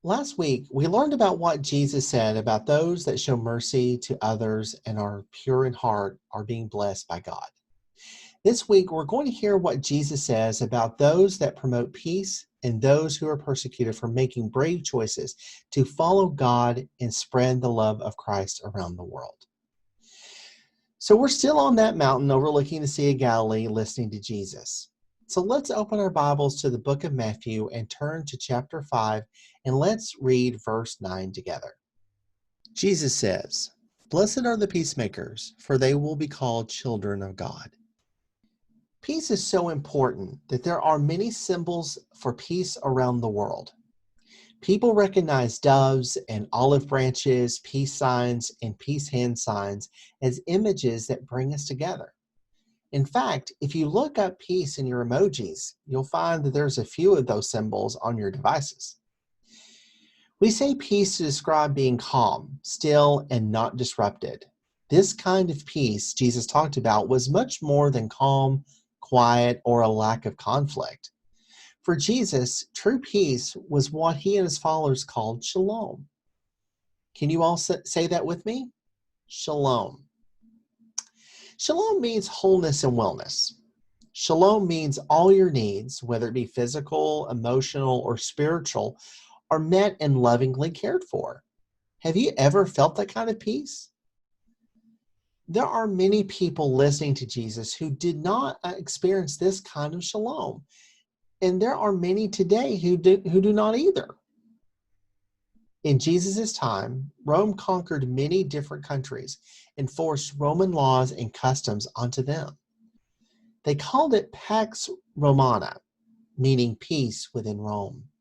Last week, we learned about what Jesus said about those that show mercy to others and are pure in heart are being blessed by God. This week, we're going to hear what Jesus says about those that promote peace and those who are persecuted for making brave choices to follow God and spread the love of Christ around the world. So we're still on that mountain overlooking the Sea of Galilee, listening to Jesus. So let's open our Bibles to the book of Matthew and turn to chapter 5, and let's read verse 9 together. Jesus says, "Blessed are the peacemakers, for they will be called children of God." Peace is so important that there are many symbols for peace around the world. People recognize doves and olive branches, peace signs, and peace hand signs as images that bring us together. In fact, if you look up peace in your emojis, you'll find that there's a few of those symbols on your devices. We say peace to describe being calm, still, and not disrupted. This kind of peace Jesus talked about was much more than calm, quiet, or a lack of conflict. For Jesus, true peace was what he and his followers called shalom. Can you all say that with me? Shalom. Shalom means wholeness and wellness. Shalom means all your needs, whether it be physical, emotional, or spiritual, are met and lovingly cared for. Have you ever felt that kind of peace? There are many people listening to Jesus who did not experience this kind of shalom. And there are many today who do not either. In Jesus' time, Rome conquered many different countries and forced Roman laws and customs onto them. They called it Pax Romana, meaning peace within Rome.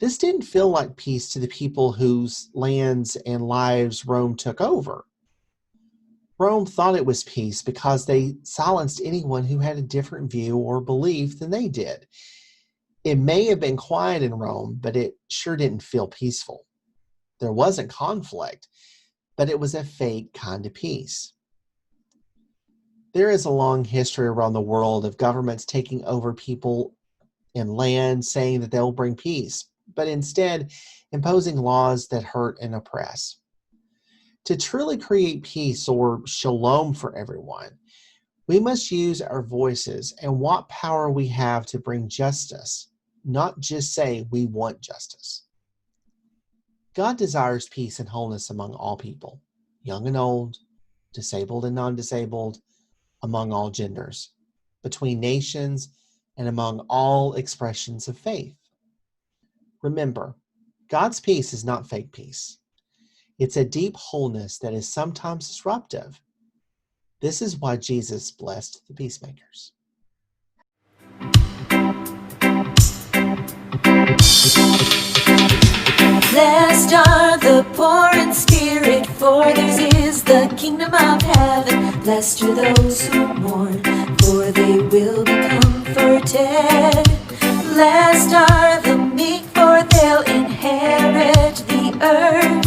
This didn't feel like peace to the people whose lands and lives Rome took over. Rome thought it was peace because they silenced anyone who had a different view or belief than they did. It may have been quiet in Rome, but it sure didn't feel peaceful. There wasn't conflict, but it was a fake kind of peace. There is a long history around the world of governments taking over people and land, saying that they'll bring peace, but instead imposing laws that hurt and oppress. To truly create peace or shalom for everyone, we must use our voices and what power we have to bring justice, not just say we want justice. God desires peace and wholeness among all people, young and old, disabled and non-disabled, among all genders, between nations, and among all expressions of faith. Remember, God's peace is not fake peace. It's a deep wholeness that is sometimes disruptive. This is why Jesus blessed the peacemakers. Blessed are the poor in spirit, for theirs is the kingdom of heaven. Blessed are those who mourn, for they will be comforted. Blessed are the meek, for they'll inherit the earth.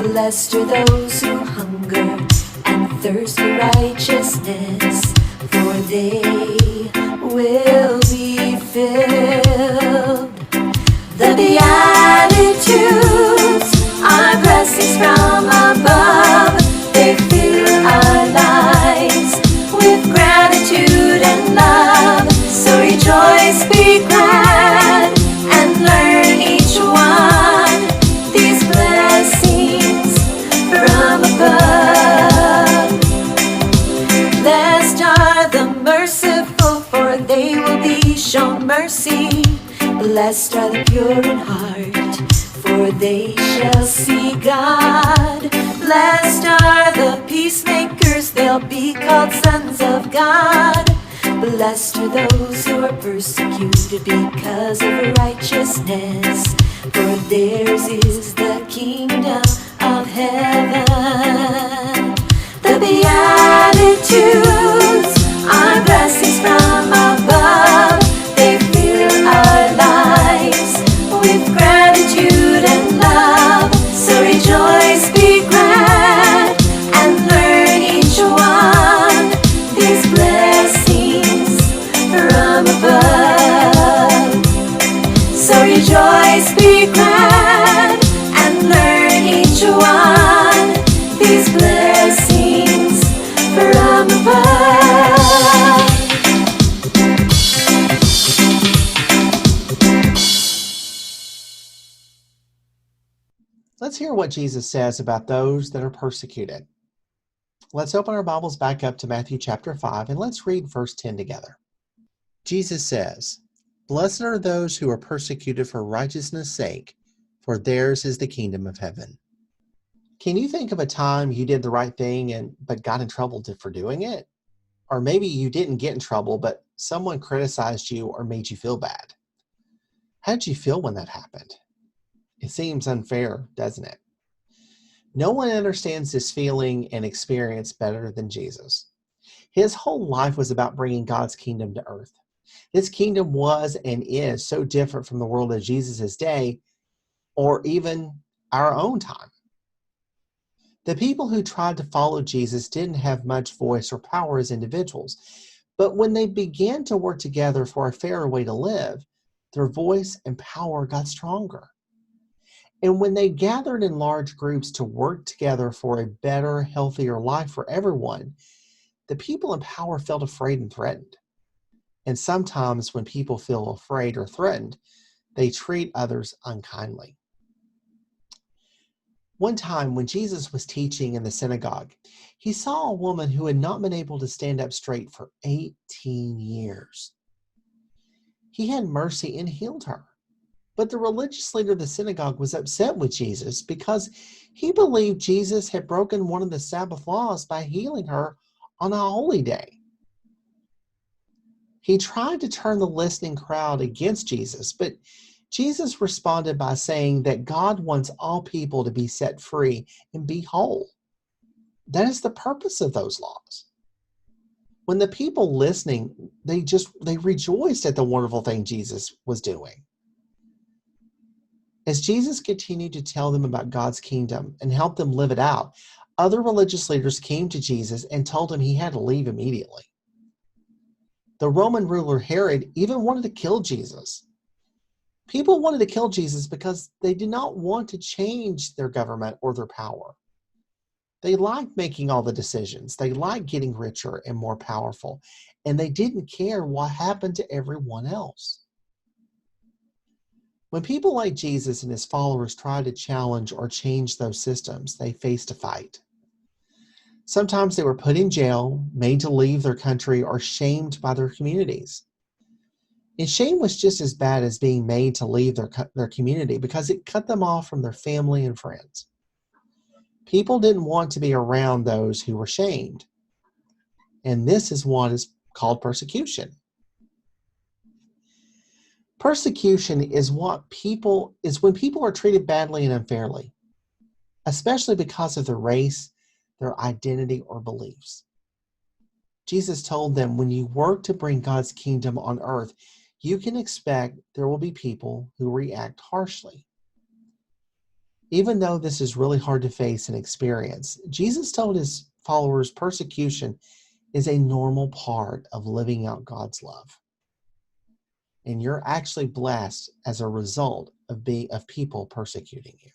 Blessed are those who hunger and thirst for righteousness, for they will be filled. The Beatitudes are blessings from above. They fill our lives with gratitude and love. So rejoice, be glad, and learn each one these blessings from above. Blessed are the merciful, for they will be shown mercy. Blessed are the pure in heart, for they shall see God. Blessed are the peacemakers, they'll be called sons of God. Blessed are those who are persecuted because of righteousness, for theirs is the kingdom of heaven. The Beatitudes are blessings from above. They fill our lives with gratitude and love. So rejoice, be glad, and learn each one these blessings from above. So rejoice, be glad. Let's hear what Jesus says about those that are persecuted. Let's open our Bibles back up to Matthew chapter 5 and let's read verse 10 together. Jesus says, "Blessed are those who are persecuted for righteousness' sake, for theirs is the kingdom of heaven." Can you think of a time you did the right thing but got in trouble for doing it? Or maybe you didn't get in trouble, but someone criticized you or made you feel bad. How did you feel when that happened? It seems unfair, doesn't it? No one understands this feeling and experience better than Jesus. His whole life was about bringing God's kingdom to earth. This kingdom was and is so different from the world of Jesus' day or even our own time. The people who tried to follow Jesus didn't have much voice or power as individuals, but when they began to work together for a fairer way to live, their voice and power got stronger. And when they gathered in large groups to work together for a better, healthier life for everyone, the people in power felt afraid and threatened. And sometimes when people feel afraid or threatened, they treat others unkindly. One time when Jesus was teaching in the synagogue, he saw a woman who had not been able to stand up straight for 18 years. He had mercy and healed her. But the religious leader of the synagogue was upset with Jesus because he believed Jesus had broken one of the Sabbath laws by healing her on a holy day. He tried to turn the listening crowd against Jesus, but Jesus responded by saying that God wants all people to be set free and be whole. That is the purpose of those laws. When the people listening, they rejoiced at the wonderful thing Jesus was doing. As Jesus continued to tell them about God's kingdom and help them live it out, other religious leaders came to Jesus and told him he had to leave immediately. The Roman ruler Herod even wanted to kill Jesus. People wanted to kill Jesus because they did not want to change their government or their power. They liked making all the decisions. They liked getting richer and more powerful, and they didn't care what happened to everyone else. When people like Jesus and his followers try to challenge or change those systems, they faced a fight. Sometimes they were put in jail, made to leave their country, or shamed by their communities. And shame was just as bad as being made to leave their community because it cut them off from their family and friends. People didn't want to be around those who were shamed. And this is what is called persecution. Persecution is when people are treated badly and unfairly, especially because of their race, their identity, or beliefs. Jesus told them, when you work to bring God's kingdom on earth, you can expect there will be people who react harshly. Even though this is really hard to face and experience, Jesus told his followers persecution is a normal part of living out God's love. And you're actually blessed as a result of people persecuting you.